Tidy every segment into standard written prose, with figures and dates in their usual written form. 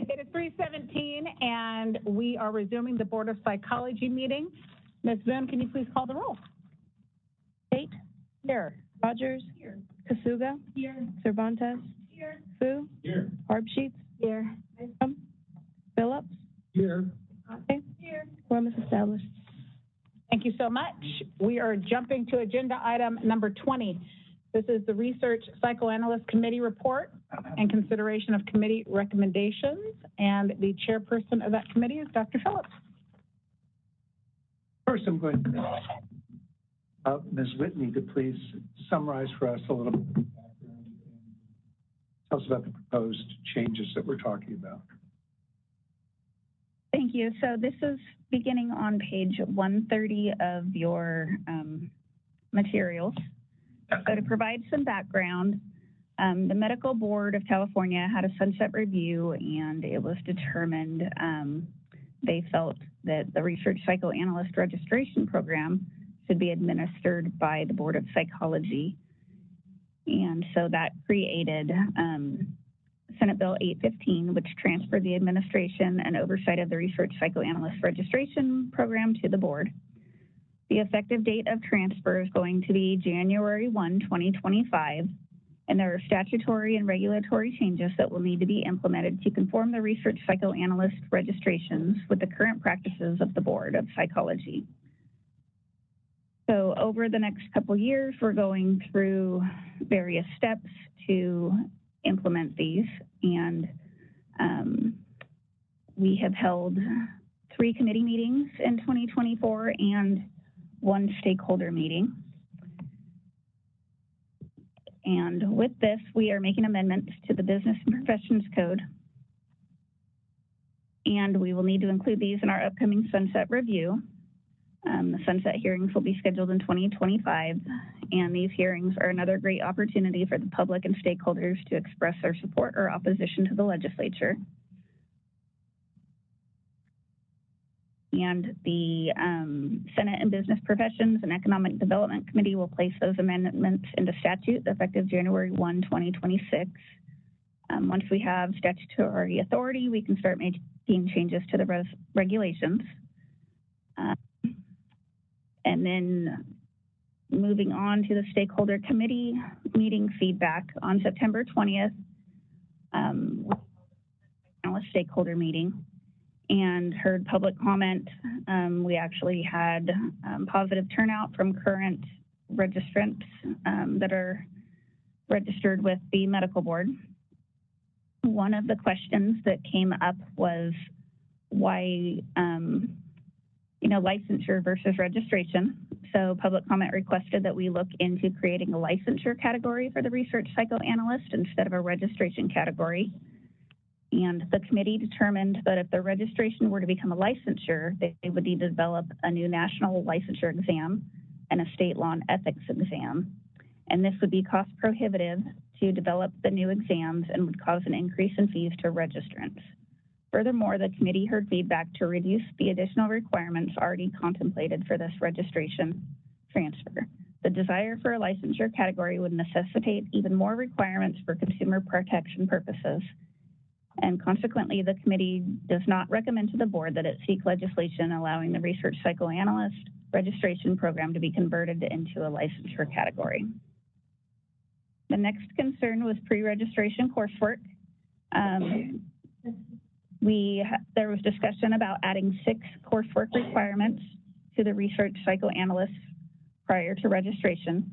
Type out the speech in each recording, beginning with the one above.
It is 3:17, and we are resuming the Board of Psychology meeting. Ms. Boone, can you please call the roll? Tate? Here. Rogers? Here. Kasuga? Here. Cervantes? Here. Fu? Here. Harbsheets? Here. Phillips? Here. Okay. Here. Quorum is established. Thank you so much. We are jumping to agenda item number 20. This is the Research Psychoanalyst Committee report and consideration of committee recommendations. And the chairperson of that committee is Dr. Phillips. First, I'm going to Ms. Whitney to please summarize for us a little bit. Tell us about the proposed changes that we're talking about. Thank you. So this is beginning on page 130 of your materials. So to provide some background, the Medical Board of California had a sunset review, and it was determined they felt that the Research Psychoanalyst Registration Program should be administered by the Board of Psychology. And so that created Senate Bill 815, which transferred the administration and oversight of the Research Psychoanalyst Registration Program to the board. The effective date of transfer is going to be January 1, 2025, and there are statutory and regulatory changes that will need to be implemented to conform the Research Psychoanalyst registrations with the current practices of the Board of Psychology. So over the next couple years, we're going through various steps to implement these, and we have held 3 committee meetings in 2024 and 1 stakeholder meeting. And with this, we are making amendments to the Business and Professions Code, and we will need to include these in our upcoming sunset review. The sunset hearings will be scheduled in 2025, and these hearings are another great opportunity for the public and stakeholders to express their support or opposition to the legislature. And the Senate and Business Professions and Economic Development Committee will place those amendments into statute effective January 1, 2026. Once we have statutory authority, we can start making changes to the regulations. And then moving on to the stakeholder committee meeting feedback on September 20th, stakeholder meeting, and heard public comment. We actually had positive turnout from current registrants that are registered with the medical board. One of the questions that came up was why licensure versus registration. So public comment requested that we look into creating a licensure category for the research psychoanalyst instead of a registration category. And the committee determined that if the registration were to become a licensure, they would need to develop a new national licensure exam and a state law and ethics exam. And this would be cost prohibitive to develop the new exams and would cause an increase in fees to registrants. Furthermore, the committee heard feedback to reduce the additional requirements already contemplated for this registration transfer. The desire for a licensure category would necessitate even more requirements for consumer protection purposes. And consequently, the committee does not recommend to the board that it seek legislation allowing the research psychoanalyst registration program to be converted into a licensure category. The next concern was pre-registration coursework. There was discussion about adding 6 coursework requirements to the research psychoanalyst prior to registration.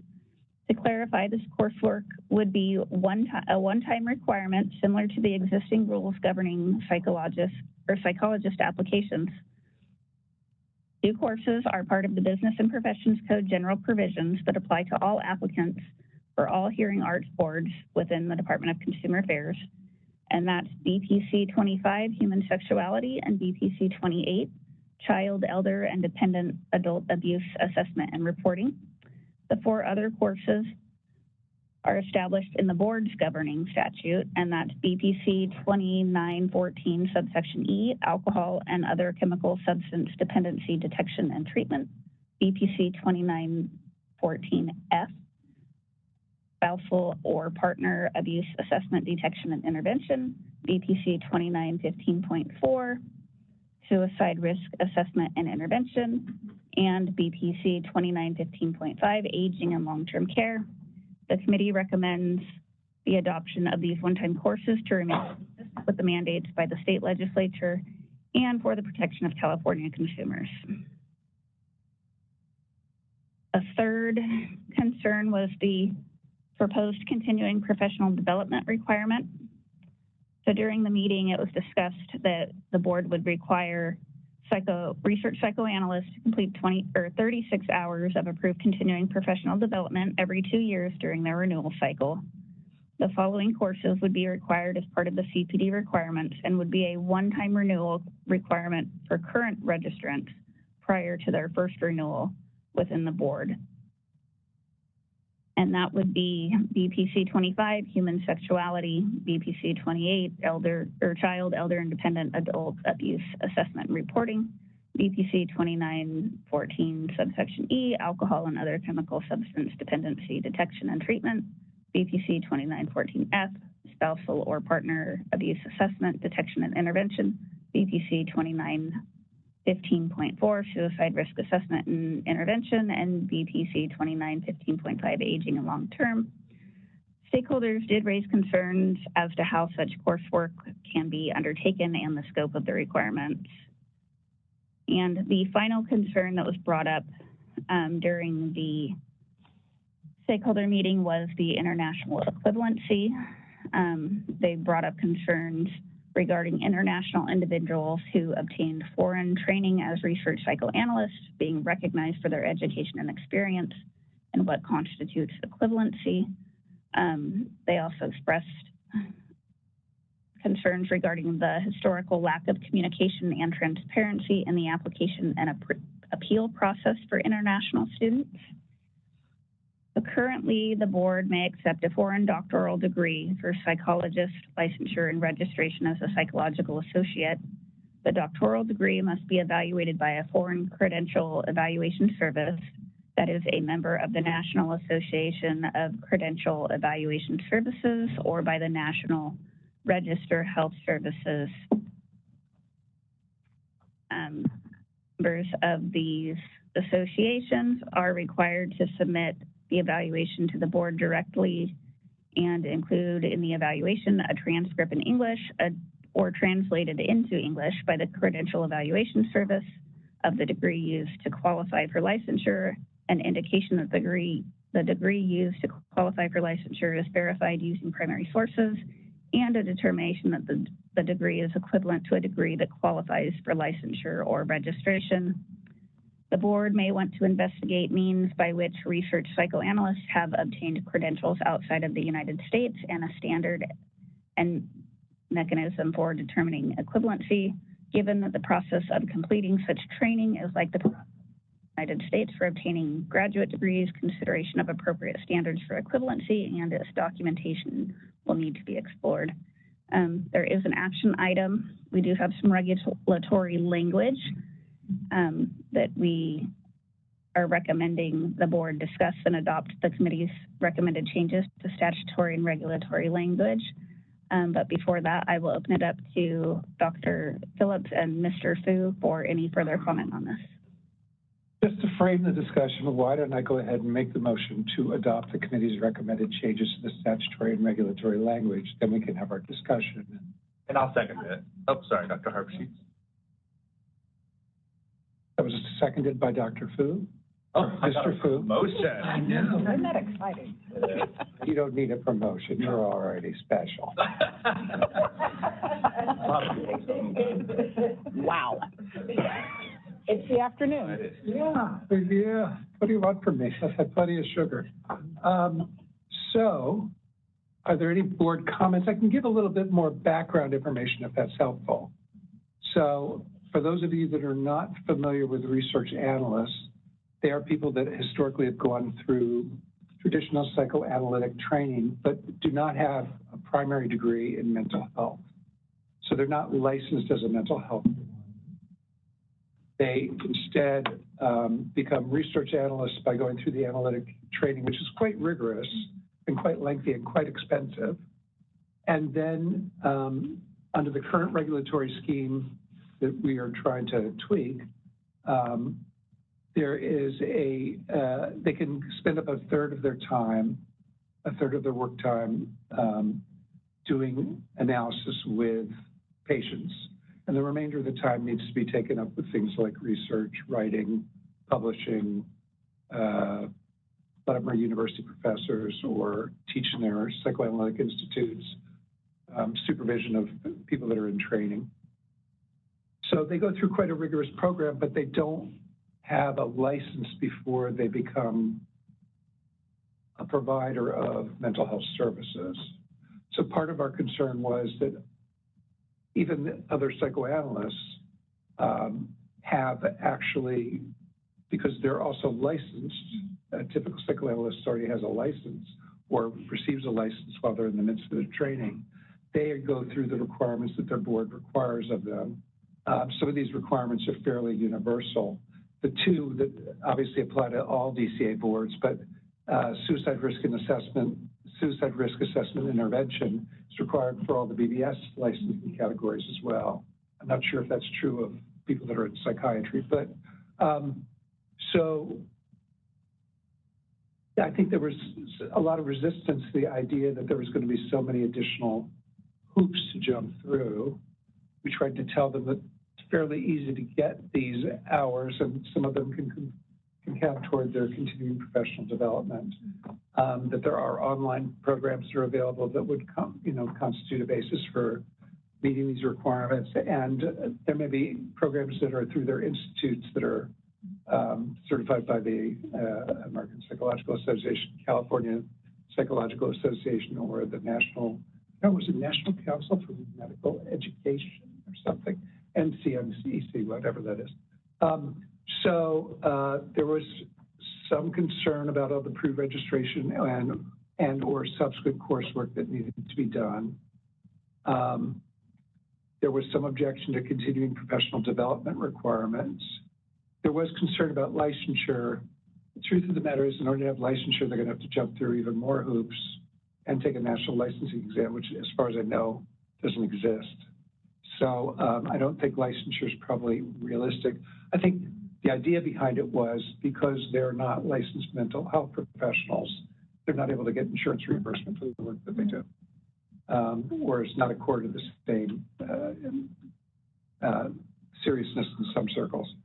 To clarify, this coursework would be a one-time requirement similar to the existing rules governing psychologist applications. 2 courses are part of the Business and Professions Code general provisions that apply to all applicants for all hearing arts boards within the Department of Consumer Affairs, and that's BPC 25, Human Sexuality, and BPC 28, Child, Elder, and Dependent Adult Abuse Assessment and Reporting. The 4 other courses are established in the board's governing statute, and that's BPC 2914, subsection E, Alcohol and Other Chemical Substance Dependency Detection and Treatment, BPC 2914F, Spousal or Partner Abuse Assessment, Detection, and Intervention, BPC 2915.4, suicide risk assessment and intervention, and BPC 2915.5, aging and long-term care. The committee recommends the adoption of these one-time courses to remain consistent with the mandates by the state legislature and for the protection of California consumers. A third concern was the proposed continuing professional development requirement. So during the meeting, it was discussed that the board would require research psychoanalysts to complete 36 hours of approved continuing professional development every 2 years during their renewal cycle. The following courses would be required as part of the CPD requirements and would be a one-time renewal requirement for current registrants prior to their first renewal within the board. And that would be BPC 25, human sexuality, BPC 28, child, elder, and dependent adult abuse assessment and reporting, BPC 2914, subsection E, alcohol and other chemical substance dependency detection and treatment, BPC 2914F, spousal or partner abuse assessment, detection and intervention, BPC 2915.4, suicide risk assessment and intervention, and BPC 2915.5, aging and long-term. Stakeholders did raise concerns as to how such coursework can be undertaken and the scope of the requirements. And the final concern that was brought up during the stakeholder meeting was the international equivalency. They brought up concerns regarding international individuals who obtained foreign training as research psychoanalysts being recognized for their education and experience and what constitutes equivalency. They also expressed concerns regarding the historical lack of communication and transparency in the application and appeal process for international students. So currently, the board may accept a foreign doctoral degree for psychologist licensure and registration as a psychological associate. The doctoral degree must be evaluated by a foreign credential evaluation service that is a member of the National Association of Credential Evaluation Services or by the National Register Health Services. Members of these associations are required to submit the evaluation to the board directly and include in the evaluation a transcript in English or translated into English by the Credential Evaluation Service of the degree used to qualify for licensure, an indication that the degree used to qualify for licensure is verified using primary sources, and a determination that the degree is equivalent to a degree that qualifies for licensure or registration. The board may want to investigate means by which research psychoanalysts have obtained credentials outside of the United States and a standard and mechanism for determining equivalency, given that the process of completing such training is like the United States for obtaining graduate degrees. Consideration of appropriate standards for equivalency and its documentation will need to be explored. There is an action item. We do have some regulatory language that we are recommending the board discuss and adopt the committee's recommended changes to statutory and regulatory language. But before that, I will open it up to Dr. Phillips and Mr. Fu for any further comment on this. Just to frame the discussion, why don't I go ahead and make the motion to adopt the committee's recommended changes to the statutory and regulatory language, then we can have our discussion. And I'll second it. Oh, sorry, Dr. Harpsheets. That was seconded by Dr. Fu. Oh, Mr. Fu. Motion. I know. Isn't that exciting? You don't need a promotion. You're already special. Wow. It's the afternoon. Yeah. What do you want from me? I've had plenty of sugar. So, are there any board comments? I can give a little bit more background information if that's helpful. So, for those of you that are not familiar with research analysts, they are people that historically have gone through traditional psychoanalytic training, but do not have a primary degree in mental health. So they're not licensed as a mental health. They instead become research analysts by going through the analytic training, which is quite rigorous and quite lengthy and quite expensive. And then under the current regulatory scheme that we are trying to tweak, there is they can spend up a third of their work time doing analysis with patients. And the remainder of the time needs to be taken up with things like research, writing, publishing, a lot of our university professors or teaching their psychoanalytic institutes, supervision of people that are in training. So they go through quite a rigorous program, but they don't have a license before they become a provider of mental health services. So part of our concern was that even other psychoanalysts have actually, because they're also licensed, a typical psychoanalyst already has a license or receives a license while they're in the midst of their training, they go through the requirements that their board requires of them. Some of these requirements are fairly universal. The two that obviously apply to all DCA boards, but suicide risk assessment intervention is required for all the BBS licensing categories as well. I'm not sure if that's true of people that are in psychiatry, but so I think there was a lot of resistance to the idea that there was going to be so many additional hoops to jump through. We tried to tell them that it's fairly easy to get these hours, and some of them can count toward their continuing professional development. That there are online programs that are available that would constitute a basis for meeting these requirements, and there may be programs that are through their institutes that are certified by the American Psychological Association, California Psychological Association, or the National Council for Medical Education or something, NCMEC, whatever that is. So there was some concern about all the pre-registration and or subsequent coursework that needed to be done. There was some objection to continuing professional development requirements. There was concern about licensure. The truth of the matter is, in order to have licensure, they're going to have to jump through even more hoops and take a national licensing exam, which, as far as I know, doesn't exist. So I don't think licensure is probably realistic. I think the idea behind it was because they're not licensed mental health professionals, they're not able to get insurance reimbursement for the work that they do, or it's not accorded the same seriousness in some circles.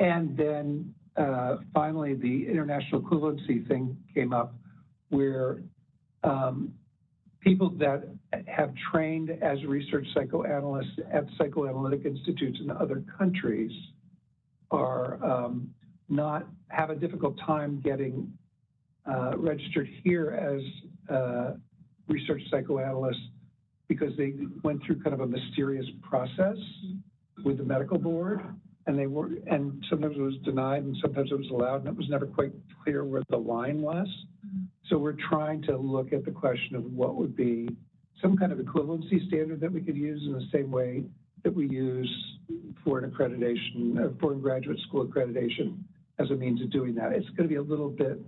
And then finally, the international equivalency thing came up where people that have trained as research psychoanalysts at psychoanalytic institutes in other countries are have a difficult time getting registered here as research psychoanalysts because they went through kind of a mysterious process with the medical board, and sometimes it was denied and sometimes it was allowed, and it was never quite clear where the line was. So we're trying to look at the question of what would be some kind of equivalency standard that we could use in the same way that we use foreign accreditation, foreign graduate school accreditation as a means of doing that. It's going to be a little bit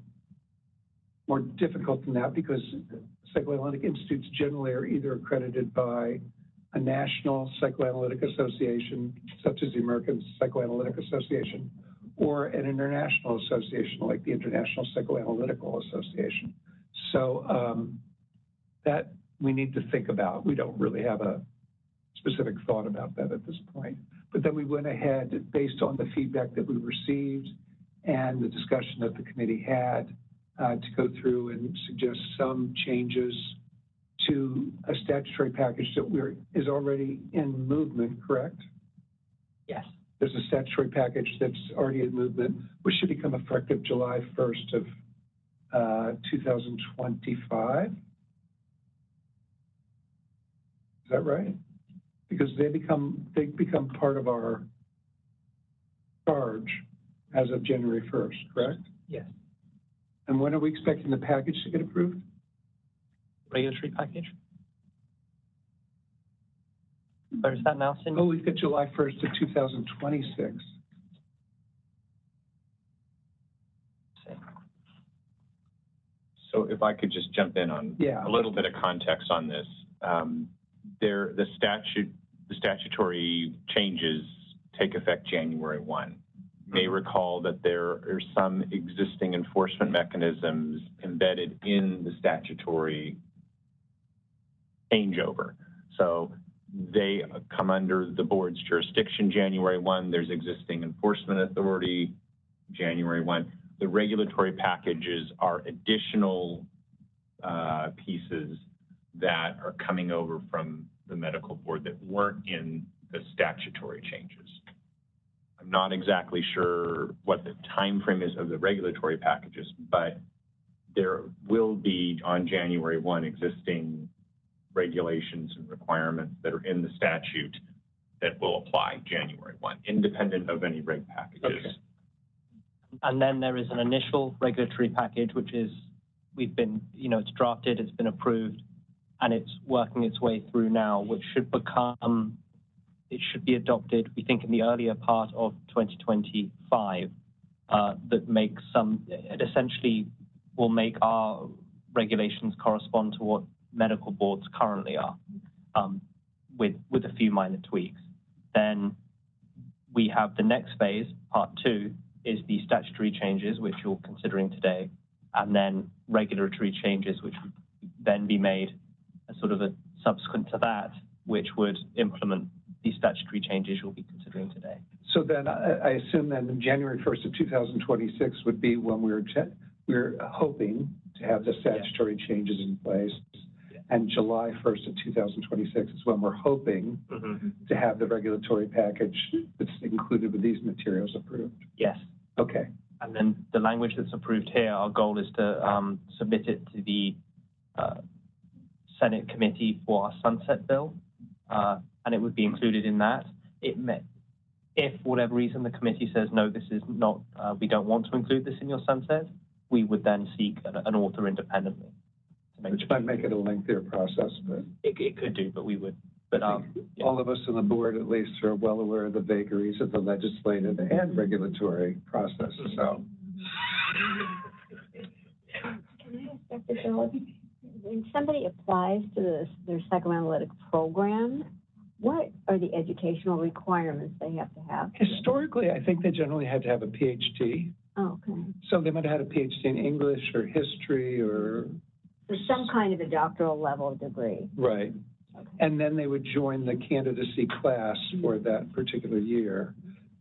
more difficult than that because psychoanalytic institutes generally are either accredited by a national psychoanalytic association, such as the American Psychoanalytic Association, or an international association like the International Psychoanalytical Association. So that we need to think about. We don't really have a specific thought about that at this point. But then we went ahead, based on the feedback that we received and the discussion that the committee had, to go through and suggest some changes to a statutory package that is already in movement, correct? Yes. There's a statutory package that's already in movement, which should become effective July 1st of 2025. Is that right? Because they become part of our charge as of January 1st, correct? Yes. And when are we expecting the package to get approved? Regulatory package. Where is that now, Cindy? Oh, we've got July 1st of 2026. So if I could just jump in on Yeah. a little bit of context on this. the statutory changes take effect January 1. You may recall that there are some existing enforcement mechanisms embedded in the statutory changeover. So they come under the board's jurisdiction January 1. There's existing enforcement authority January 1. The regulatory packages are additional pieces that are coming over from the medical board that weren't in the statutory changes. I'm not exactly sure what the time frame is of the regulatory packages, but there will be on January 1 existing regulations and requirements that are in the statute that will apply January 1, independent of any reg packages. Okay. And then there is an initial regulatory package, which is, it's drafted, it's been approved, and it's working its way through now, which should be adopted, we think, in the earlier part of 2025, it essentially will make our regulations correspond to what medical boards currently are, with a few minor tweaks. Then we have the next phase, part 2, is the statutory changes, which you're considering today, and then regulatory changes, which would then be made as sort of a subsequent to that, which would implement the statutory changes you'll be considering today. So then I assume then January 1st of 2026 would be when we're hoping to have the statutory changes in place. Yeah. And July 1st of 2026 is when we're hoping to have the regulatory package that's included with these materials approved. Yes. Okay. And then the language that's approved here, our goal is to submit it to the Senate committee for our sunset bill, and it would be included in that. If for whatever reason the committee says, no, this is not, we don't want to include this in your sunset, we would then seek an author independently. Which might make it a lengthier process, but it could do, but we would. But yeah. All of us on the board, at least, are well aware of the vagaries of the legislative and regulatory process. So, can I ask Dr. Phillips, when somebody applies to their psychoanalytic program, what are the educational requirements they have to have? Historically, I think they generally had to have a PhD. Oh, okay. So they might have had a PhD in English or history or some kind of a doctoral level degree. Right. Okay. And then they would join the candidacy class for that particular year.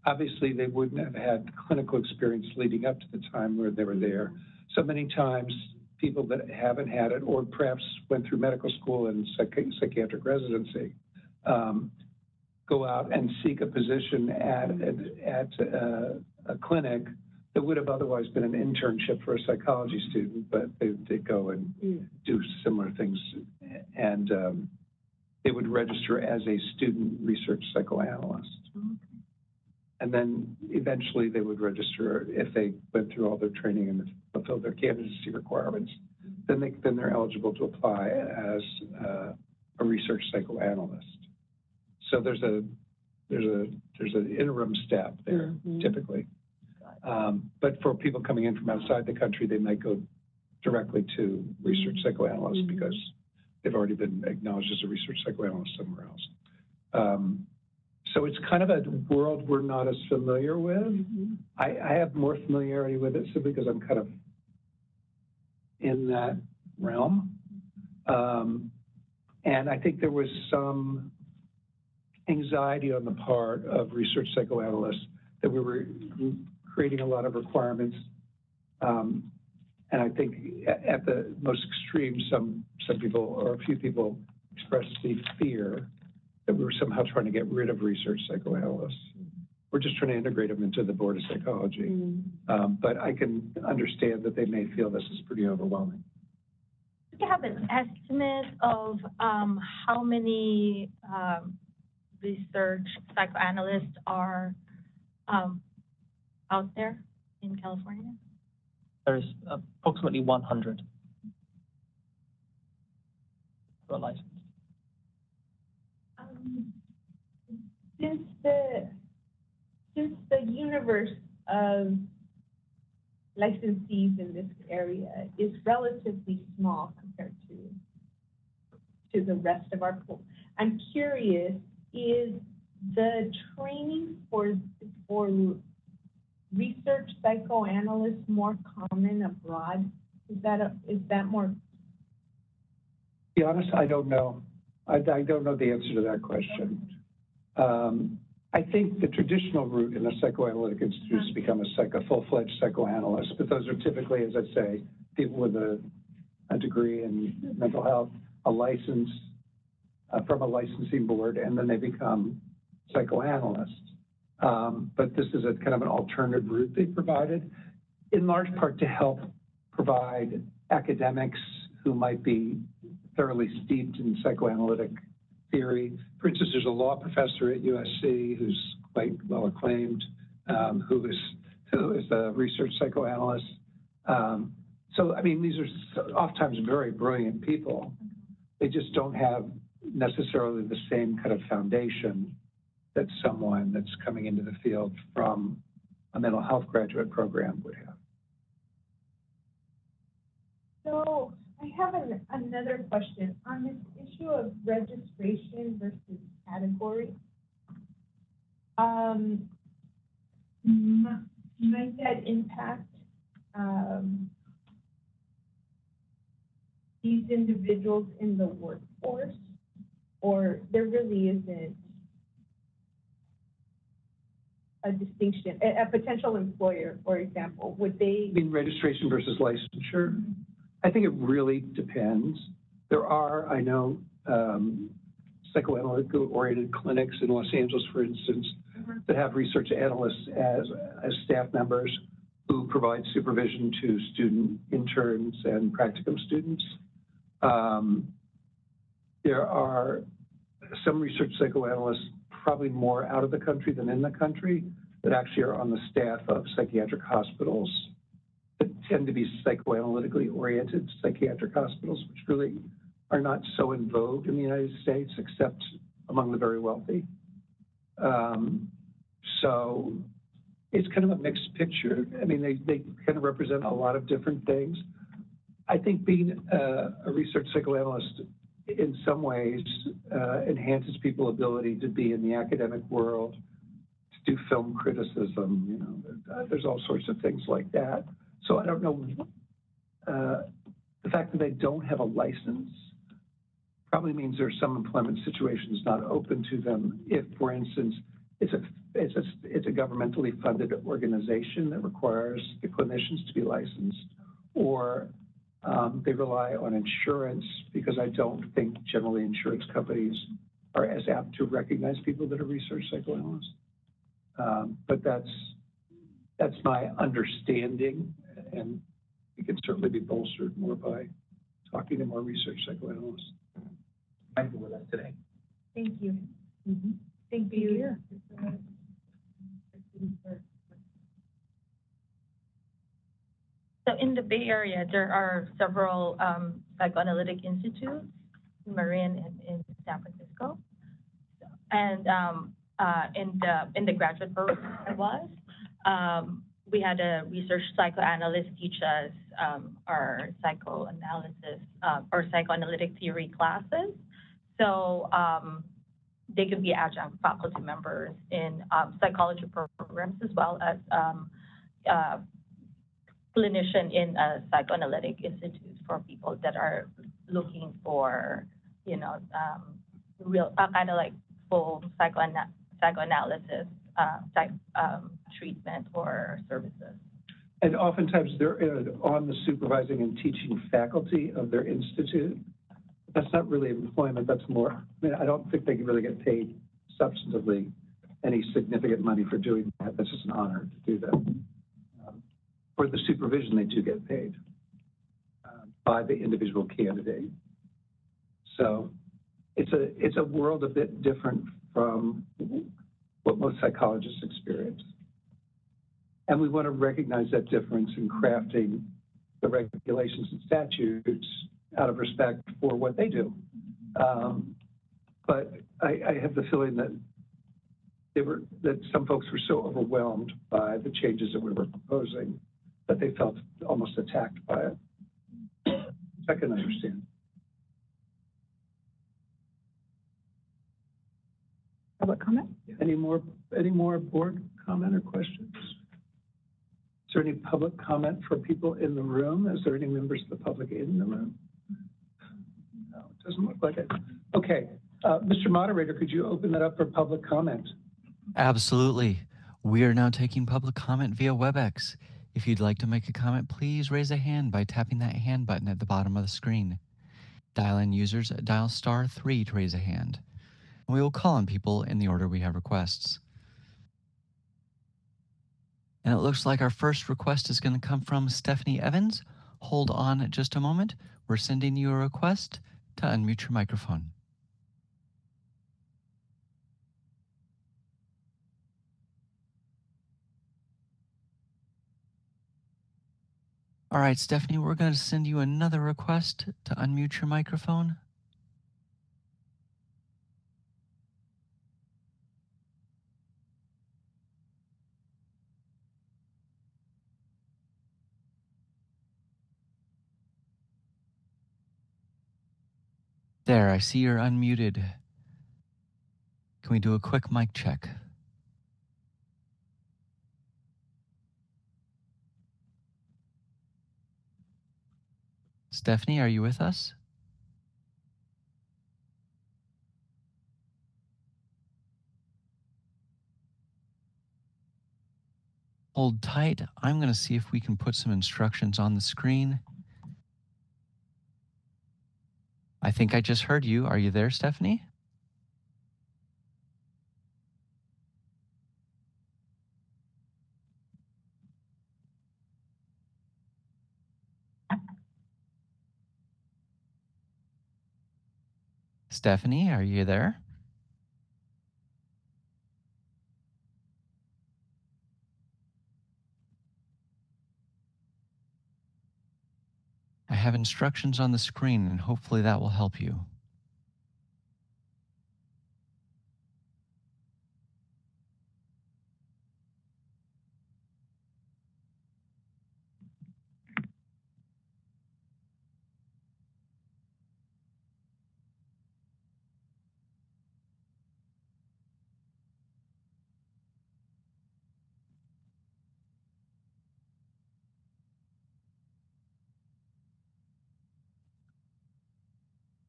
Obviously, they wouldn't have had clinical experience leading up to the time where they were there. So many times, people that haven't had it or perhaps went through medical school and psychiatric residency go out and seek a position at a clinic that would have otherwise been an internship for a psychology student, but they go and do similar things. And they would register as a student research psychoanalyst. And then eventually they would register if they went through all their training and fulfilled their candidacy requirements. Then they're eligible to apply as a research psychoanalyst. So there's an interim step there typically. But for people coming in from outside the country, they might go directly to research psychoanalyst because they've already been acknowledged as a research psychoanalyst somewhere else. So it's kind of a world we're not as familiar with. I have more familiarity with it simply because I'm kind of in that realm. And I think there was some anxiety on the part of research psychoanalysts that we were creating a lot of requirements. And I think at the most extreme, some people or a few people expressed the fear that we were somehow trying to get rid of research psychoanalysts. We're just trying to integrate them into the Board of Psychology. But I can understand that they may feel this is pretty overwhelming. Do you have an estimate of how many research psychoanalysts are out there in California? There's approximately 100 who are licensed. Since the universe of licensees in this area is relatively small compared to the rest of our pool, I'm curious, is the training for research psychoanalysts more common abroad? Is that more? To be honest, I don't know. I don't know the answer to that question. I think the traditional route in a psychoanalytic institute is to become a full-fledged psychoanalyst, but those are typically, as I say, people with a degree in mental health, a license from a licensing board, and then they become psychoanalysts. But this is a kind of an alternative route they provided, in large part to help provide academics who might be thoroughly steeped in psychoanalytic theory. For instance, there's a law professor at USC who's quite well acclaimed, who is a research psychoanalyst. So, I mean, these are oftentimes very brilliant people. They just don't have necessarily the same kind of foundation that someone that's coming into the field from a mental health graduate program would have. So I have another question on this issue of registration versus category. Might that impact these individuals in the workforce, or there really isn't a distinction? A potential employer, for example, would they? You mean registration versus licensure? I think it really depends. There are, I know, psychoanalytic-oriented clinics in Los Angeles, for instance, that have research analysts as staff members who provide supervision to student interns and practicum students. There are some research psychoanalysts, probably more out of the country than in the country, that actually are on the staff of psychiatric hospitals that tend to be psychoanalytically oriented psychiatric hospitals, which really are not so in vogue in the United States, except among the very wealthy. So it's kind of a mixed picture. I mean, they kind of represent a lot of different things. I think being a research psychoanalyst in some ways enhances people's ability to be in the academic world, to do film criticism, you know, there's all sorts of things like that. So I don't know, the fact that they don't have a license probably means there's some employment situations not open to them if, for instance, it's a governmentally funded organization that requires the clinicians to be licensed, or they rely on insurance, because I don't think generally insurance companies are as apt to recognize people that are research psychoanalysts. But that's my understanding, and it can certainly be bolstered more by talking to more research psychoanalysts. Michael with us today. Thank you. Mm-hmm. Thank you. So in the Bay Area, there are several psychoanalytic institutes in Marin and in San Francisco. And in the graduate program I was, we had a research psychoanalyst teach us our psychoanalysis or psychoanalytic theory classes. So they could be adjunct faculty members in psychology programs, as well as clinician in a psychoanalytic institute for people that are looking for, you know, real kind of like full psychoanalysis type treatment or services. And oftentimes they're on the supervising and teaching faculty of their institute. That's not really employment, that's more, I mean, I don't think they can really get paid substantively any significant money for doing that. That's just an honor to do that. For the supervision, they do get paid by the individual candidate. So it's a world a bit different from what most psychologists experience. And we want to recognize that difference in crafting the regulations and statutes out of respect for what they do. But I have the feeling that that some folks were so overwhelmed by the changes that we were proposing that they felt almost attacked by it. I can understand. Public comment? Any more board comment or questions? Is there any public comment for people in the room? Is there any members of the public in the room? No, it doesn't look like it. Okay, Mr. Moderator, could you open that up for public comment? Absolutely. We are now taking public comment via WebEx. If you'd like to make a comment, please raise a hand by tapping that hand button at the bottom of the screen. Dial-in users dial *3 to raise a hand. We will call on people in the order we have requests. And it looks like our first request is going to come from Stephanie Evans. Hold on just a moment. We're sending you a request to unmute your microphone. All right, Stephanie, we're going to send you another request to unmute your microphone. There, I see you're unmuted. Can we do a quick mic check? Stephanie, are you with us? Hold tight. I'm going to see if we can put some instructions on the screen. I think I just heard you. Are you there, Stephanie? Stephanie, are you there? I have instructions on the screen, and hopefully that will help you.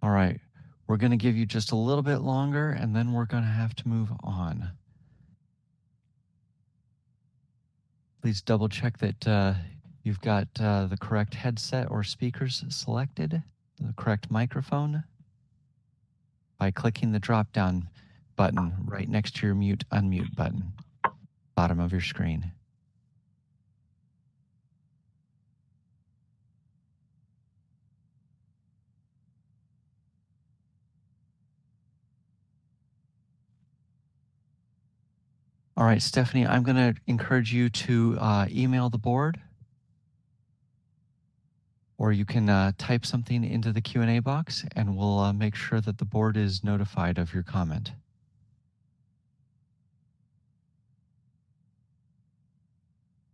All right, we're going to give you just a little bit longer, and then we're going to have to move on. Please double check that you've got the correct headset or speakers selected, the correct microphone, by clicking the drop-down button right next to your mute unmute button, bottom of your screen. All right, Stephanie, I'm going to encourage you to email the board, or you can type something into the Q&A box, and we'll make sure that the board is notified of your comment.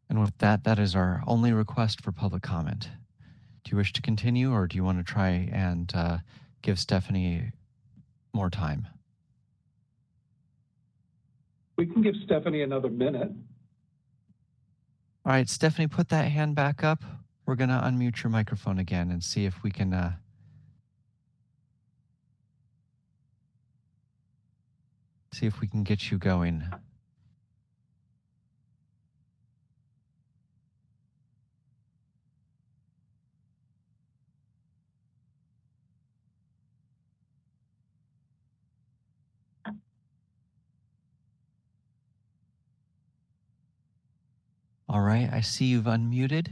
And with that, that is our only request for public comment. Do you wish to continue, or do you want to try and give Stephanie more time? We can give Stephanie another minute. All right, Stephanie, put that hand back up. We're going to unmute your microphone again and see if we can get you going. All right, I see you've unmuted.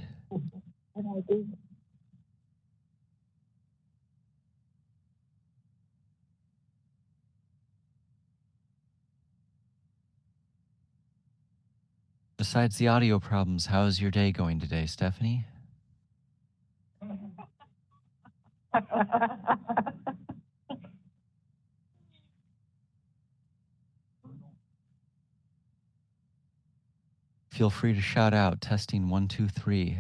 Besides the audio problems, how is your day going today, Stephanie? Feel free to shout out, testing 1, 2, 3.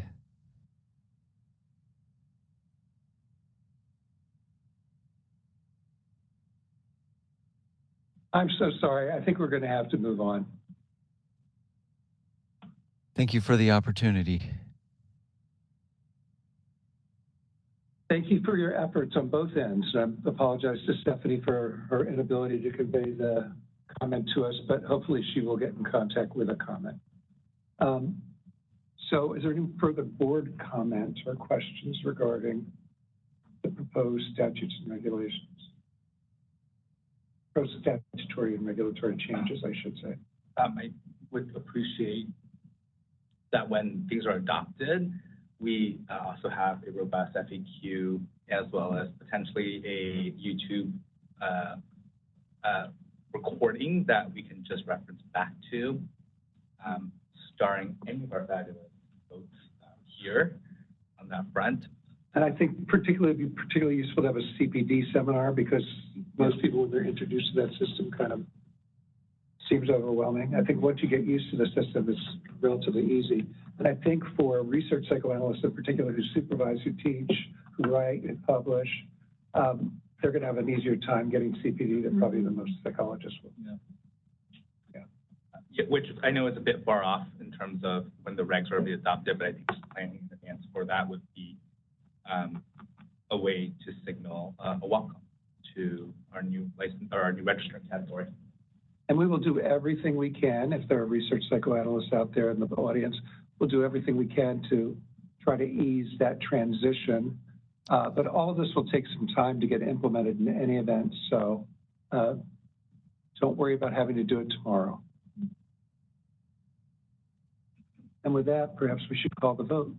I'm so sorry. I think we're going to have to move on. Thank you for the opportunity. Thank you for your efforts on both ends. I apologize to Stephanie for her inability to convey the comment to us, but hopefully she will get in contact with a comment. So is there any further board comments or questions regarding the proposed statutes and regulations? Proposed statutory and regulatory changes, I should say. I would appreciate that when things are adopted, we also have a robust FAQ as well as potentially a YouTube recording that we can just reference back to, starring any of our fabulous folks here on that front. And I think it'd be particularly useful to have a CPD seminar because most people, when they're introduced to that system, kind of seems overwhelming. I think once you get used to the system, it's relatively easy. And I think for research psychoanalysts in particular who supervise, who teach, who write and publish, they're going to have an easier time getting CPD than probably the most psychologists will. Yeah, which I know is a bit far off in terms of when the regs are being adopted, but I think just planning in advance for that would be a way to signal a welcome to our new license or our new registrant category. And we will do everything we can. If there are research psychoanalysts out there in the audience, we'll do everything we can to try to ease that transition. But all of this will take some time to get implemented in any event. So don't worry about having to do it tomorrow. And with that, perhaps we should call the vote.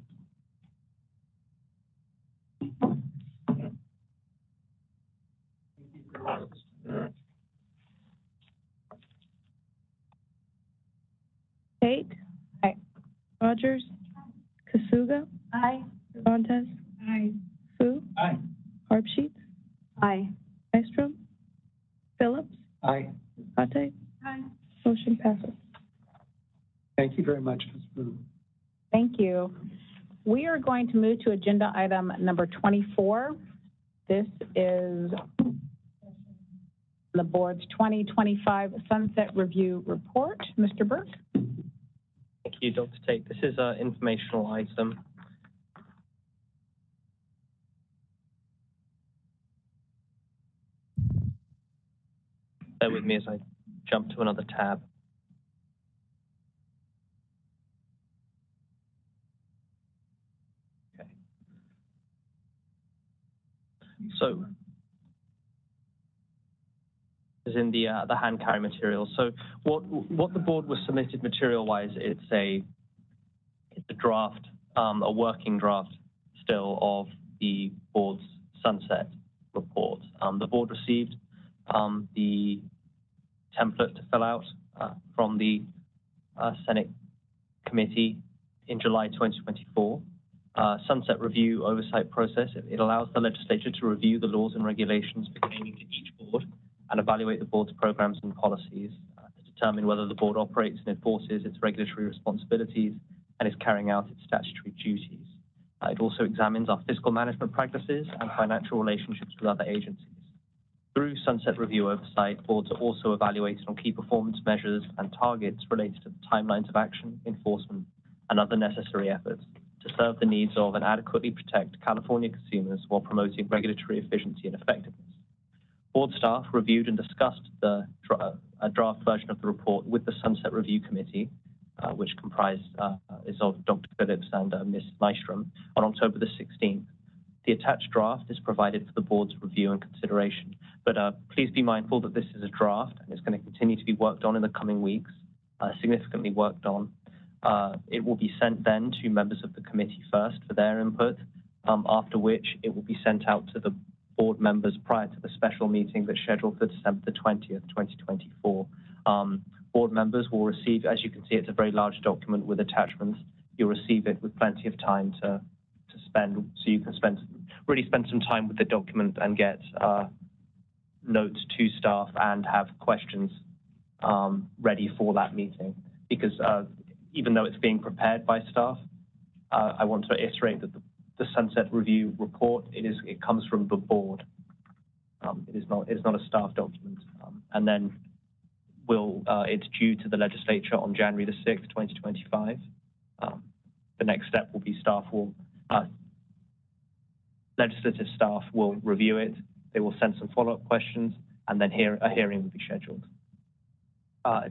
Tate? Aye. Rogers? Kasuga? Aye. Cervantes? Aye. Fu? Aye. Harpsheets? Aye. Nystrom? Phillips? Aye. Tate? Aye. Motion passes. Thank you very much, Ms. Boone. Thank you. We are going to move to agenda item number 24. This is the board's 2025 Sunset Review Report. Mr. Burke. Thank you, Dr. Tate. This is an informational item. Bear with me as I jump to another tab. Okay. So, is in the hand carry material. So what the board was submitted material-wise, it's a draft, a working draft still of the board's sunset report. The board received the template to fill out from the Senate committee in July 2024. Sunset review oversight process. It allows the legislature to review the laws and regulations pertaining to each board and evaluate the board's programs and policies to determine whether the board operates and enforces its regulatory responsibilities and is carrying out its statutory duties. It also examines our fiscal management practices and financial relationships with other agencies. Through Sunset Review oversight, boards are also evaluated on key performance measures and targets related to the timelines of action, enforcement, and other necessary efforts to serve the needs of and adequately protect California consumers while promoting regulatory efficiency and effectiveness. Board staff reviewed and discussed the draft version of the report with the Sunset Review Committee, which is of Dr. Phillips and Ms. Nystrom, on October the 16th. The attached draft is provided for the board's review and consideration, but please be mindful that this is a draft and it's going to continue to be worked on in the coming weeks, significantly worked on. It will be sent then to members of the committee first for their input, after which it will be sent out to the board members prior to the special meeting that's scheduled for December the 20th, 2024. Board members will receive, as you can see, it's a very large document with attachments. You'll receive it with plenty of time to spend, so you can really spend some time with the document and get notes to staff and have questions ready for that meeting. Because even though it's being prepared by staff, I want to iterate that the Sunset Review report, it comes from the board. It is not a staff document. And then it's due to the legislature on January the 6th, 2025. The next step will be legislative staff will review it. They will send some follow-up questions, and then a hearing will be scheduled.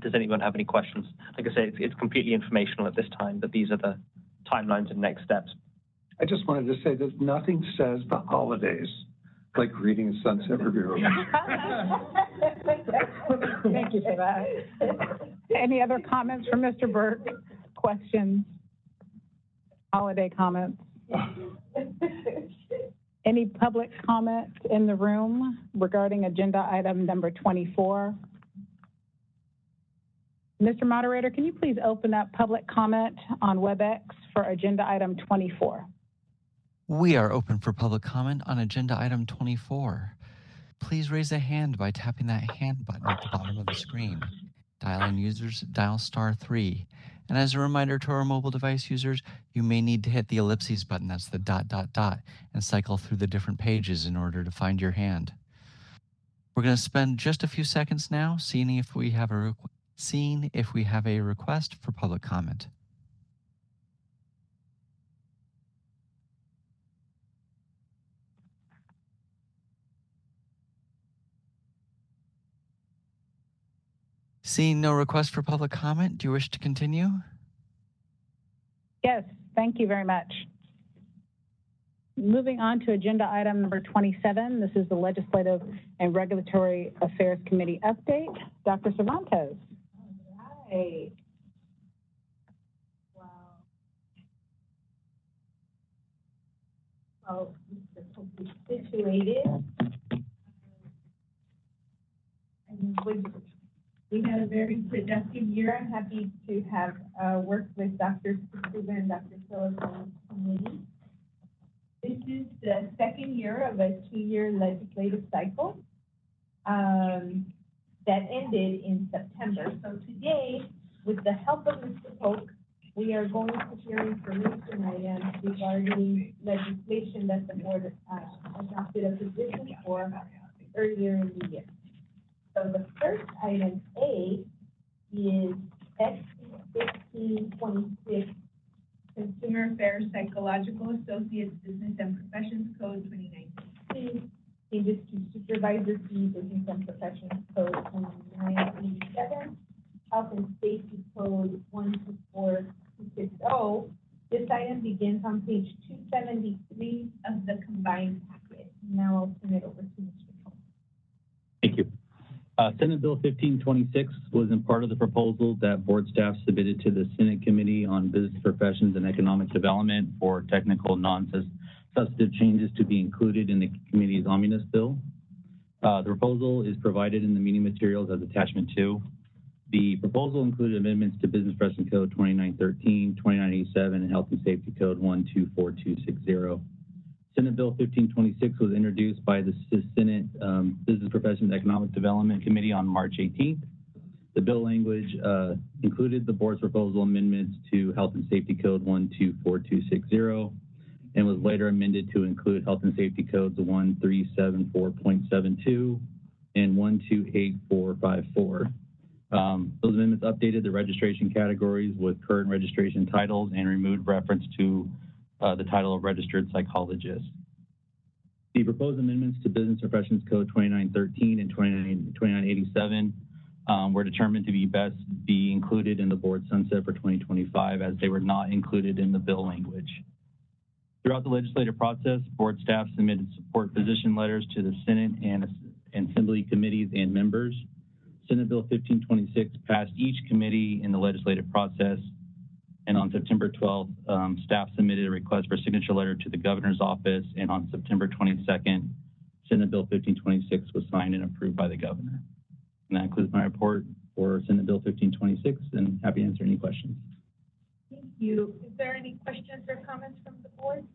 Does anyone have any questions? Like I say, it's completely informational at this time, but these are the timelines and next steps. I just wanted to say that nothing says the holidays like reading a Sunset Review. Thank you for that. Any other comments from Mr. Burke? Questions? Holiday comments? Any public comment in the room regarding agenda item number 24? Mr. Moderator, can you please open up public comment on WebEx for agenda item 24? We are open for public comment on agenda item 24. Please raise a hand by tapping that hand button at the bottom of the screen. Dial-in users, dial *3. And as a reminder to our mobile device users, you may need to hit the ellipses button, that's the ... and cycle through the different pages in order to find your hand. We're going to spend just a few seconds now seeing if we have a request for public comment. Seeing no request for public comment, do you wish to continue? Yes, thank you very much. Moving on to agenda item number 27. This is the Legislative and Regulatory Affairs Committee update. Dr. Cervantes. All right. Wow. Well, this is situated. We had a very productive year. I'm happy to have worked with Dr. Stuba and Dr. Phillips on the committee. This is the second year of a 2-year legislative cycle that ended in September. So today, with the help of Mr. Polk, we are going to hear information items regarding legislation that the board adopted a position for earlier in the year. So the first item A is SB 1526, Consumer Affairs Psychological Associates Business and Professions Code 2019, changes to Supervisor Fee Business and Professions Code 2987, Health and Safety Code 124260. This item begins on page 273 of the combined packet. Now I'll turn it over to Mr. Polk. Thank you. Senate Bill 1526 was in part of the proposal that board staff submitted to the Senate Committee on Business Professions and Economic Development for technical non-substantive changes to be included in the committee's omnibus bill. The proposal is provided in the meeting materials as attachment 2. The proposal included amendments to Business Professions Code 2913, 2987, and Health and Safety Code 124260. Senate Bill 1526 was introduced by the Senate Business Professions and Economic Development Committee on March 18th. The bill language included the board's proposal amendments to Health and Safety Code 124260 and was later amended to include Health and Safety Codes 1374.72 and 128454. Those amendments updated the registration categories with current registration titles and removed reference to the title of registered psychologist. The proposed amendments to Business Professions Code 2913 and 2987 were determined to be included in the board sunset for 2025 as they were not included in the bill language. Throughout the legislative process, board staff submitted support position letters to the Senate and Assembly committees and members. Senate Bill 1526 passed each committee in the legislative process. And on September 12th, staff submitted a request for signature letter to the governor's office. And on September 22nd, Senate Bill 1526 was signed and approved by the governor. And that concludes my report for Senate Bill 1526, and happy to answer any questions. Thank you. Is there any questions or comments from the board?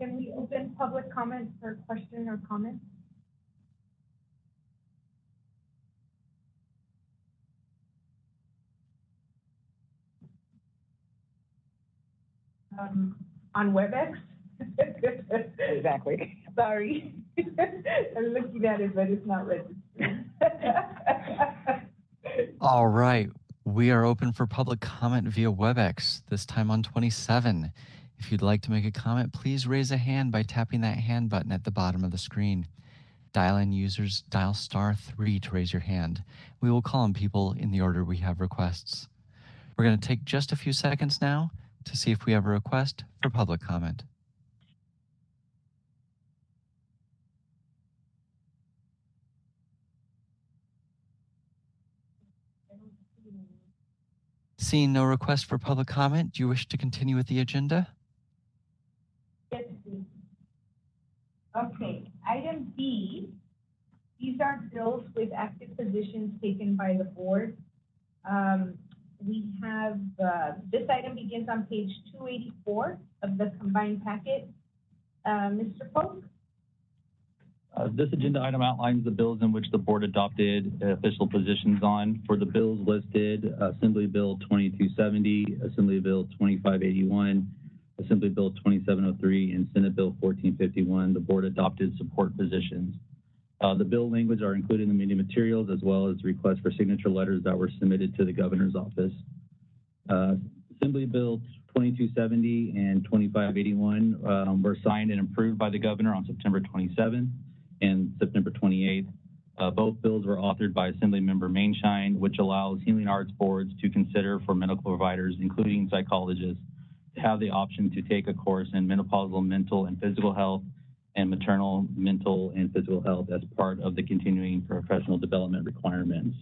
Can we open public comment for question or comment? On WebEx? Exactly. Sorry. I'm looking at it, but it's not registered. All right. We are open for public comment via WebEx, this time on 27. If you'd like to make a comment, please raise a hand by tapping that hand button at the bottom of the screen. Dial-in users, dial *3 to raise your hand. We will call on people in the order we have requests. We're going to take just a few seconds now to see if we have a request for public comment. Seeing no request for public comment, do you wish to continue with the agenda? Yes, please. Okay, item B, these are bills with active positions taken by the board. We have, this item begins on page 284 of the combined packet. Mr. Polk? This agenda item outlines the bills in which the board adopted official positions on. For the bills listed, Assembly Bill 2270, Assembly Bill 2581, Assembly Bill 2703, and Senate Bill 1451, the board adopted support positions. The bill language are included in the meeting materials, as well as requests for signature letters that were submitted to the governor's office. Assembly Bill 2270 and 2581 were signed and approved by the governor on September 27th and September 28th. Both bills were authored by Assemblymember Mainshine, which allows healing arts boards to consider for medical providers, including psychologists, to have the option to take a course in menopausal mental and physical health and maternal mental and physical health as part of the continuing professional development requirements.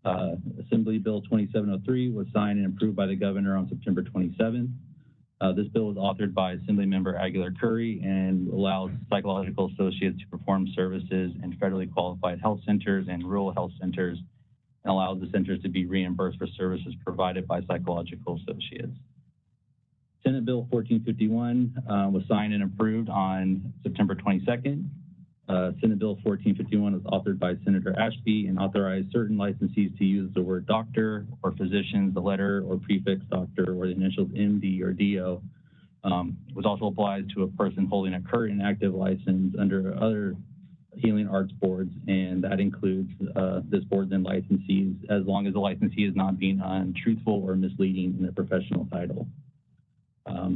Assembly Bill 2703 was signed and approved by the governor on September 27th. This bill was authored by Assemblymember Aguilar Curry and allows psychological associates to perform services in federally qualified health centers and rural health centers, and allows the centers to be reimbursed for services provided by psychological associates. Senate Bill 1451 was signed and approved on September 22nd. Senate Bill 1451 was authored by Senator Ashby and authorized certain licensees to use the word doctor or physicians, the letter or prefix doctor, or the initials MD or DO. Was also applied to a person holding a current and active license under other healing arts boards, and that includes this board and licensees, as long as the licensee is not being untruthful or misleading in their professional title.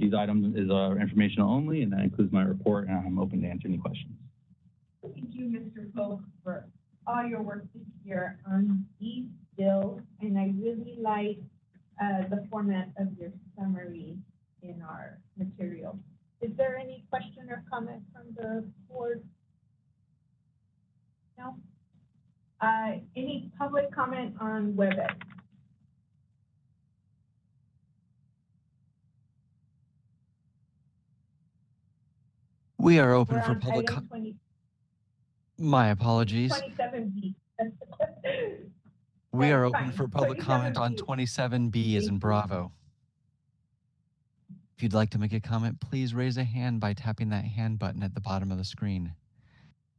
These items are informational only, and that includes my report, and I'm open to answer any questions. Thank you, Mr. Polk, for all your work this year on these bills, and I really like the format of your summary in our material. Is there any question or comment from the board? No? Any public comment on WebEx? We are open for public comment. My apologies. 27B. We are open for public comment on 27B as in Bravo. If you'd like to make a comment, please raise a hand by tapping that hand button at the bottom of the screen.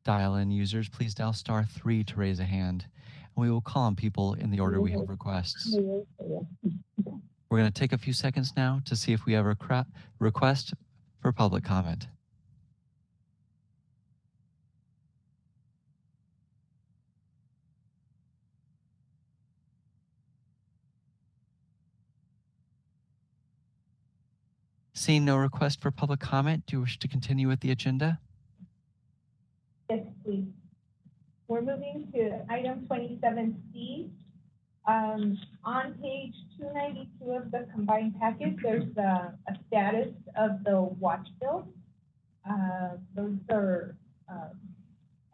Dial-in users, please dial *3 to raise a hand, and we will call on people in the order we have requests. We're going to take a few seconds now to see if we have a request for public comment. Seeing no request for public comment, do you wish to continue with the agenda? Yes, please. We're moving to item 27C. On page 292 of the combined packet, there's a status of the watch bill. Those are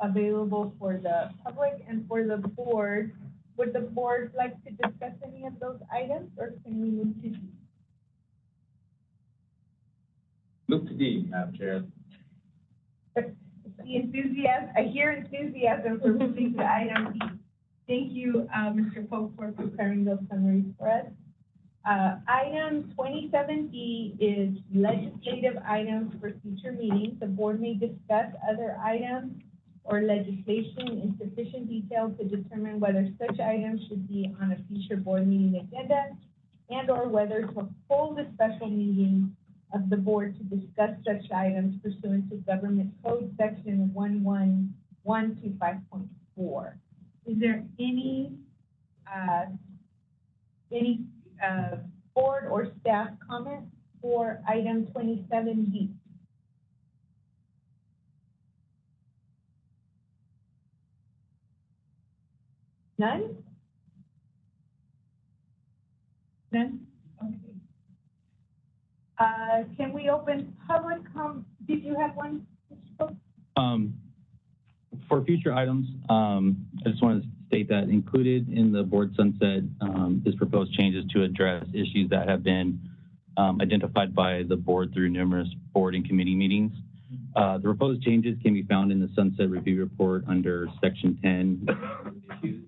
available for the public and for the board. Would the board like to discuss any of those items, or can we move to D? Move to D, Madam Chair. The enthusiasm, I hear enthusiasm for moving to item D. Thank you, Mr. Polk, for preparing those summaries for us. Item 27D is legislative items for future meetings. The board may discuss other items or legislation in sufficient detail to determine whether such items should be on a future board meeting agenda and or whether to hold a special meeting of the board to discuss such items pursuant to Government Code Section 11125.4. Is there any board or staff comment for item 27D? None? None? Okay. Can we open public did you have one? For future items, I just want to state that included in the board sunset is proposed changes to address issues that have been identified by the board through numerous board and committee meetings. The proposed changes can be found in the sunset review report under section 10 issues.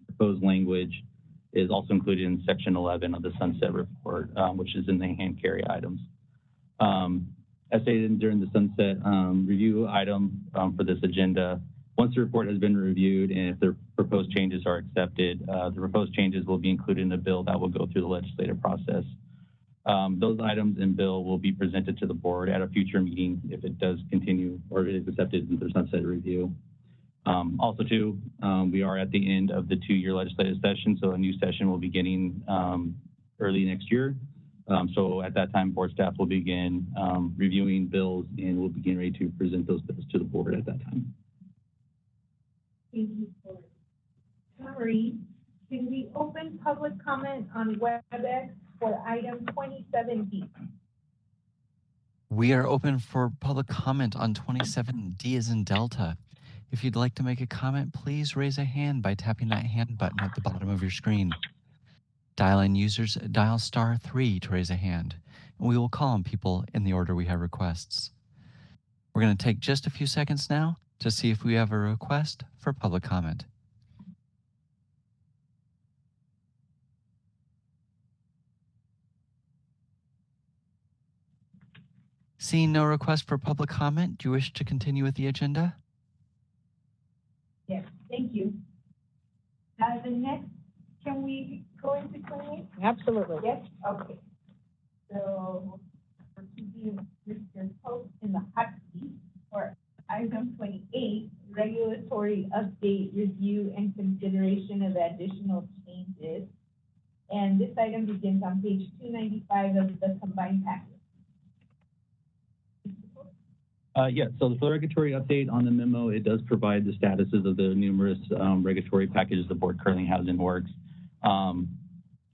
Proposed language is also included in section 11 of the sunset report, which is in the hand carry items. As stated during the sunset review item for this agenda, once the report has been reviewed and if the proposed changes are accepted, the proposed changes will be included in a bill that will go through the legislative process. Those items in bill will be presented to the board at a future meeting if it does continue or is accepted in the sunset review. Also, too, we are at the end of the 2-year legislative session, so a new session will be beginning early next year. So at that time, board staff will begin reviewing bills and we'll begin ready to present those bills to the board at that time. Thank you for summary. Can we open public comment on WebEx for item 27D? We are open for public comment on 27D as in Delta. If you'd like to make a comment, please raise a hand by tapping that hand button at the bottom of your screen. Dial-in users dial *3 to raise a hand, and we will call on people in the order we have requests. We're going to take just a few seconds now to see if we have a request for public comment. Seeing no request for public comment, do you wish to continue with the agenda? Yes, thank you. The next, can we go into 28? Absolutely. Yes, okay. So, for keeping Mr. Pope in the hot seat for item 28, regulatory update, review, and consideration of additional changes. And this item begins on page 295 of the combined package. Yeah, so the regulatory update on the memo, it does provide the statuses of the numerous regulatory packages the board currently has in works.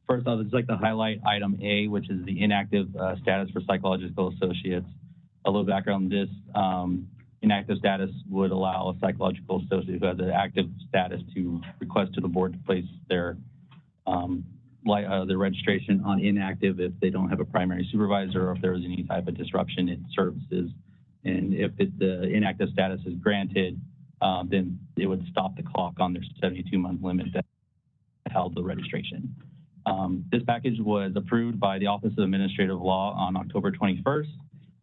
First off, I'd like to highlight item A, which is the inactive status for psychological associates. A little background on this, inactive status would allow a psychological associate who has an active status to request to the board to place their registration on inactive if they don't have a primary supervisor or if there was any type of disruption in services. And if the inactive status is granted, then it would stop the clock on their 72-month limit that held the registration. This package was approved by the Office of Administrative Law on October 21st.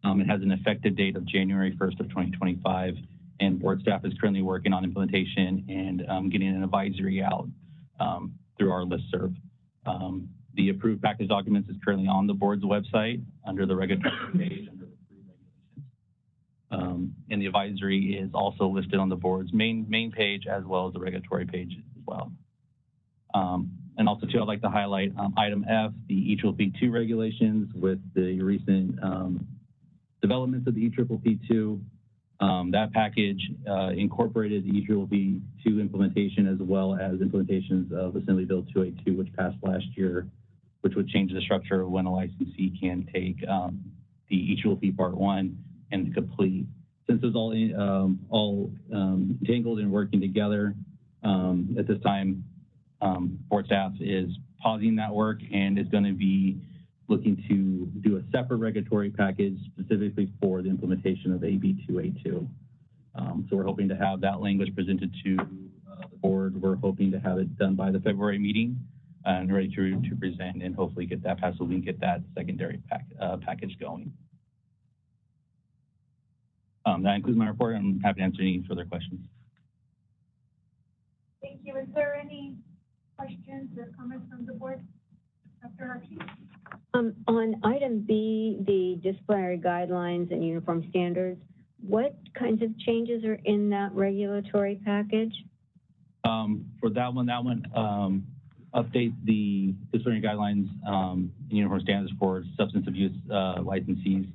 It has an effective date of January 1st of 2025, and board staff is currently working on implementation and getting an advisory out through our listserv. The approved package documents is currently on the board's website under the regulatory page under the approved regulations. And the advisory is also listed on the board's main page as well as the regulatory page as well. And also, too, I'd like to highlight item F, the EPPP2 regulations with the recent developments of the EPPP2. That package incorporated the EPPP2 implementation as well as implementations of Assembly Bill 282, which passed last year, which would change the structure of when a licensee can take the EPPP Part 1 and complete. Since it's all tangled and working together, at this time, board staff is pausing that work and is going to be looking to do a separate regulatory package specifically for the implementation of AB 282. So we're hoping to have that language presented to the board. We're hoping to have it done by the February meeting and ready to present and hopefully get that passed so we can get that secondary package going. That includes my report. I'm happy to answer any further questions. Thank you. Is there any questions or comments from the board? Dr. Archie? On item B, the disciplinary guidelines and uniform standards, what kinds of changes are in that regulatory package? For that one, update the disciplinary guidelines and uniform standards for substance abuse licensees.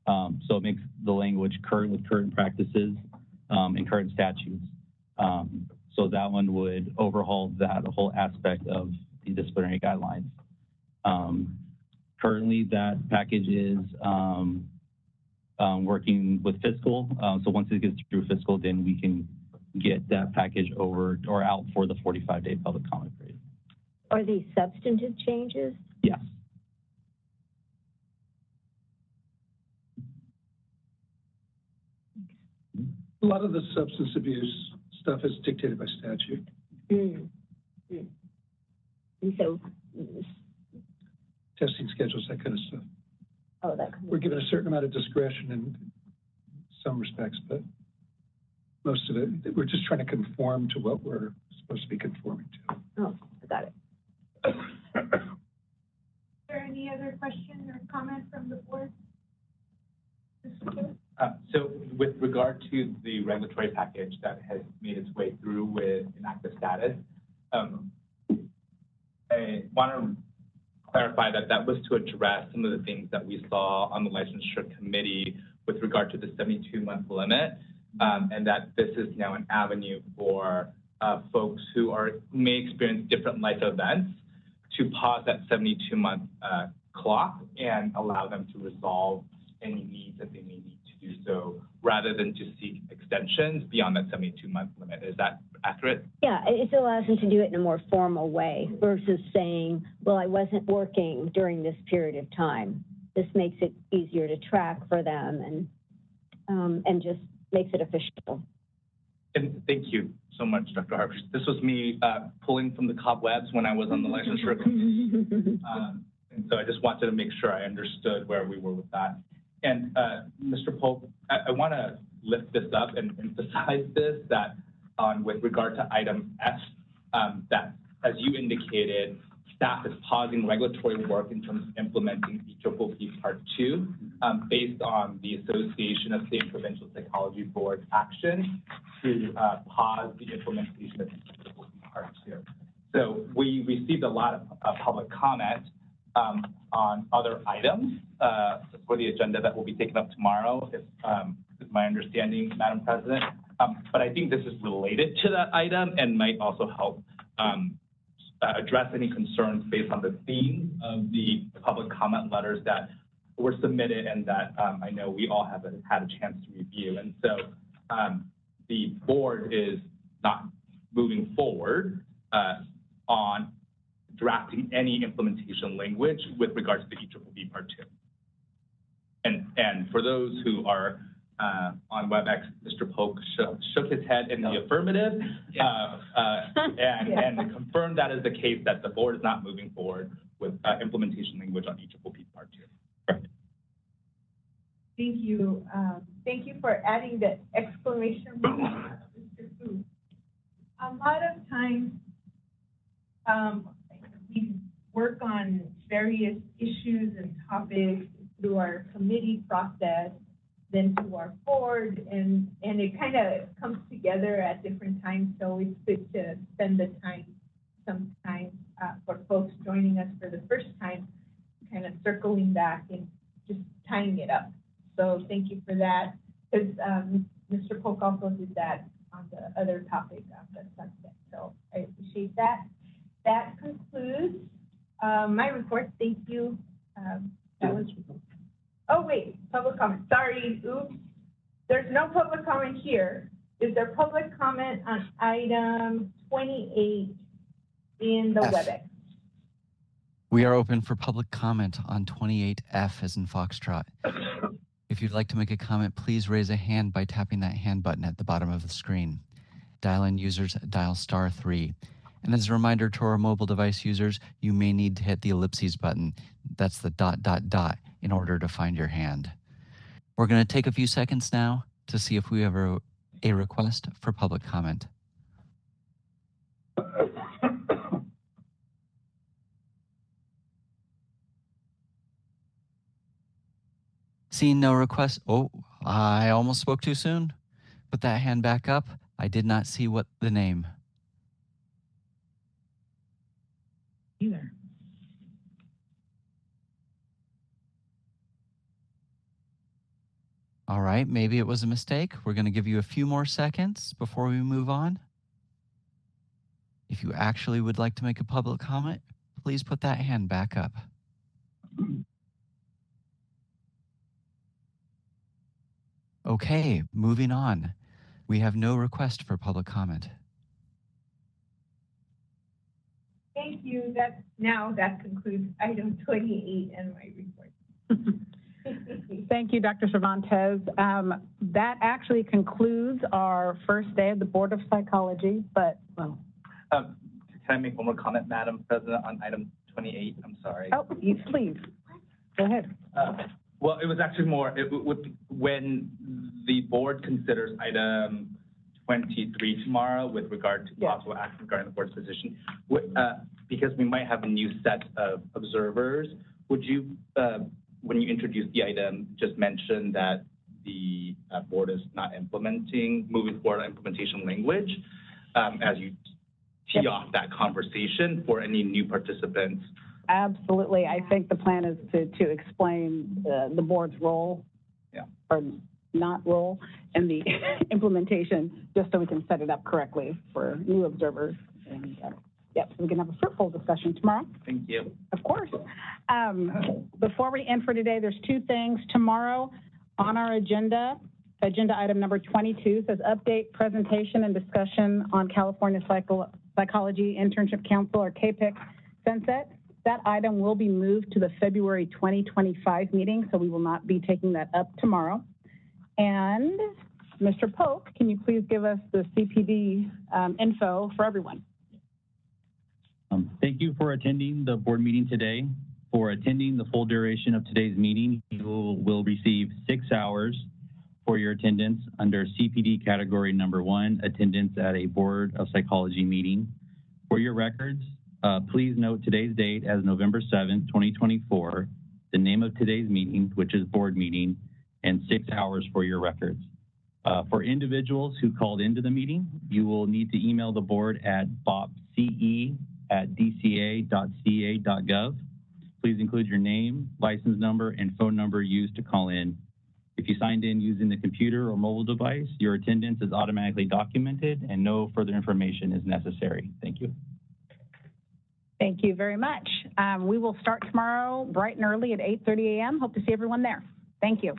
So it makes the language current with current practices and current statutes. So that one would overhaul that whole aspect of the disciplinary guidelines. Currently, that package is working with fiscal. So once it gets through fiscal, then we can get that package over or out for the 45-day public comment period. Are these substantive changes? Yes. A lot of the substance abuse stuff is dictated by statute. And so, Testing schedules, that kind of stuff. oh, that. We're given a certain amount of discretion in some respects, but most of it, we're just trying to conform to what we're supposed to be conforming to. Oh, I got it. Is there any other question or comment from the board? So with regard to the regulatory package that has made its way through with inactive status, I want to clarify that that was to address some of the things that we saw on the licensure committee with regard to the 72-month limit, and that this is now an avenue for folks who may experience different life events to pause that 72-month clock and allow them to resolve any needs that they may need to do so, rather than to seek extensions beyond that 72-month limit. Is that accurate? Yeah, it allows them to do it in a more formal way versus saying, well, I wasn't working during this period of time. This makes it easier to track for them and just makes it official. And thank you so much, Dr. Harper. This was me pulling from the cobwebs when I was on the licensure committee. And so I just wanted to make sure I understood where we were with that. And Mr. Polk, I want to lift this up and emphasize this, that with regard to item F, that as you indicated, staff is pausing regulatory work in terms of implementing EPPP Part 2 based on the Association of State and Provincial Psychology Board action to pause the implementation of EPPP Part 2. So we received a lot of public comment on other items for the agenda that will be taken up tomorrow, is my understanding, Madam President. But I think this is related to that item and might also help address any concerns based on the theme of the public comment letters that were submitted and that I know we all have had a chance to review. And so the board is not moving forward on drafting any implementation language with regards to the EPPP Part 2. And for those who are on WebEx, Mr. Polk shook his head in the affirmative and confirmed that is the case, that the board is not moving forward with implementation language on EPPP Part 2. Correct. Thank you. Thank you for adding the exclamation mark, Mr. Fu. A lot of times, we work on various issues and topics through our committee process, then to our board, and it kind of comes together at different times. So it's good to spend the time sometimes for folks joining us for the first time, kind of circling back and just tying it up. So thank you for that, because Mr. Polk also did that on the other topic of the sunset. So I appreciate that. That concludes my report. Thank you. That was. Oh, wait, public comment. Sorry, oops. There's no public comment here. Is there public comment on item 28 in the WebEx? We are open for public comment on 28F as in Foxtrot. If you'd like to make a comment, please raise a hand by tapping that hand button at the bottom of the screen. Dial-in users dial *3. And as a reminder to our mobile device users, you may need to hit the ellipses button. That's the ... in order to find your hand. We're going to take a few seconds now to see if we have a request for public comment. Seeing no request. Oh, I almost spoke too soon. Put that hand back up. I did not see what the name. Either. All right, maybe it was a mistake. We're going to give you a few more seconds before we move on. If you actually would like to make a public comment, please put that hand back up. Okay, moving on. We have no request for public comment. Thank you. That concludes item 28 and my report. Thank you, Dr. Cervantes. That actually concludes our first day of the Board of Psychology, but, well. Can I make one more comment, Madam President, on item 28? I'm sorry. Oh, please. Go ahead. Well, it was actually more, when the board considers item 23 tomorrow with regard to possible action regarding the board's position, because we might have a new set of observers, would you, when you introduce the item, just mention that the board is not moving forward implementation language as you tee off that conversation for any new participants? Absolutely. I think the plan is to explain the board's role or not role in the implementation, just so we can set it up correctly for new observers. And so we can have a fruitful discussion tomorrow. Thank you. Of course. Before we end for today, there's two things. Tomorrow on our agenda item number 22 says update, presentation, and discussion on California Psychology Internship Council, or CAPIC, sunset. That item will be moved to the February 2025 meeting, so we will not be taking that up tomorrow. And Mr. Polk, can you please give us the CPD info for everyone? Thank you for attending the board meeting today. For attending the full duration of today's meeting, you will receive 6 hours for your attendance under CPD category number 1, attendance at a Board of Psychology meeting. For your records, please note today's date as November 7th, 2024, the name of today's meeting, which is board meeting, and 6 hours for your records. For individuals who called into the meeting, you will need to email the board at bopce@dca.ca.gov. Please include your name, license number, and phone number used to call in. If you signed in using the computer or mobile device, your attendance is automatically documented and no further information is necessary. Thank you. Thank you very much. We will start tomorrow bright and early at 8:30 a.m. Hope to see everyone there. Thank you.